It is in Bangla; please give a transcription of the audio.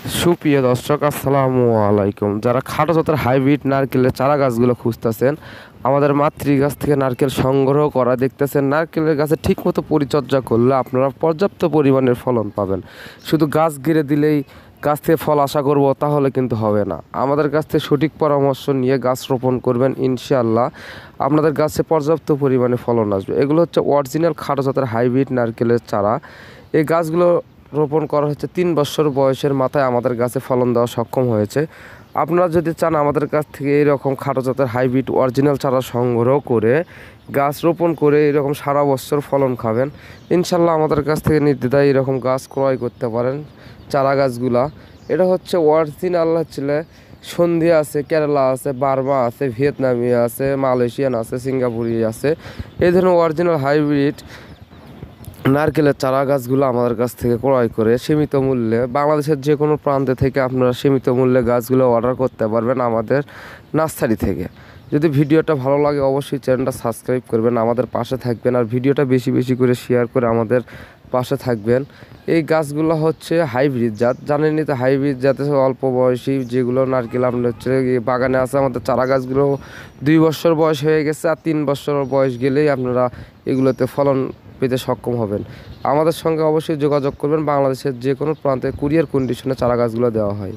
সুপ্রিয় দর্শক, আসসালামু আলাইকুম। যারা খাটো জাতের হাইব্রিড নারকেলের চারা গাছগুলো খুঁজতেছেন, আমাদের মাতৃগাছ থেকে নারকেল সংগ্রহ করা দেখতেছেন, নারকেলের গাছে ঠিকমতো পরিচর্যা করলে আপনারা পর্যাপ্ত পরিমাণের ফলন পাবেন। শুধু গাছ গিরে দিলেই গাছ থেকে ফল আশা করব তাহলে কিন্তু হবে না। আমাদের কাছ থেকে সঠিক পরামর্শ নিয়ে গাছ রোপণ করবেন, ইনশাআল্লাহ আপনাদের গাছে পর্যাপ্ত পরিমাণে ফলন আসবে। এগুলো হচ্ছে অরিজিনাল খাটো জাতের হাইব্রিড নারকেলের চারা। এই গাছগুলো রোপণ করা হচ্ছে 3 বছর বয়সের মাথায় আমাদের গাছে ফলন দেওয়া সক্ষম হয়েছে। আপনারা যদি চান আমাদের কাছ থেকে এইরকম খাটো জাতের হাইব্রিড অরিজিনাল চারা সংগ্রহ করে গাছ রোপণ করে এরকম সারা বছর ফলন খাবেন, ইনশাল্লাহ আমাদের কাছ থেকে নির্দ্বিধায় এরকম গাছ ক্রয় করতে পারেন। চারা গাছগুলা এটা হচ্ছে অরিজিনাল ছিল। সন্ধি আছে, কেরালা আছে, বার্মা আছে, ভিয়েতনামি আছে, মালয়েশিয়ান আছে, সিঙ্গাপুরি আছে। এই ধরনের অরিজিনাল হাইব্রিড নারকেলের চারা গাছগুলো আমাদের কাছ থেকে ক্রয় করে সীমিত মূল্যে বাংলাদেশের যে কোনো প্রান্তে থেকে আপনারা সীমিত মূল্যে গাছগুলো অর্ডার করতে পারবেন আমাদের নার্সারি থেকে। যদি ভিডিওটা ভালো লাগে অবশ্যই চ্যানেলটা সাবস্ক্রাইব করবেন, আমাদের পাশে থাকবেন, আর ভিডিওটা বেশি বেশি করে শেয়ার করে আমাদের পাশে থাকবেন। এই গাছগুলো হচ্ছে হাইব্রিড জাত, জানেনই তো হাইব্রিড জাতে অল্প বয়সী যেগুলো নারকেল আপনার হচ্ছে বাগানে আছে। আমাদের চারা গাছগুলো 2 বছর বয়স হয়ে গেছে, আর 3 বছর বয়স গেলেই আপনারা এগুলোতে ফলন পেতে সক্ষম হবেন। আমাদের সঙ্গে অবশ্যই যোগাযোগ করবেন, বাংলাদেশের যে কোনো প্রান্তে কুরিয়ার কন্ডিশনে চারা গাছগুলো দেওয়া হয়।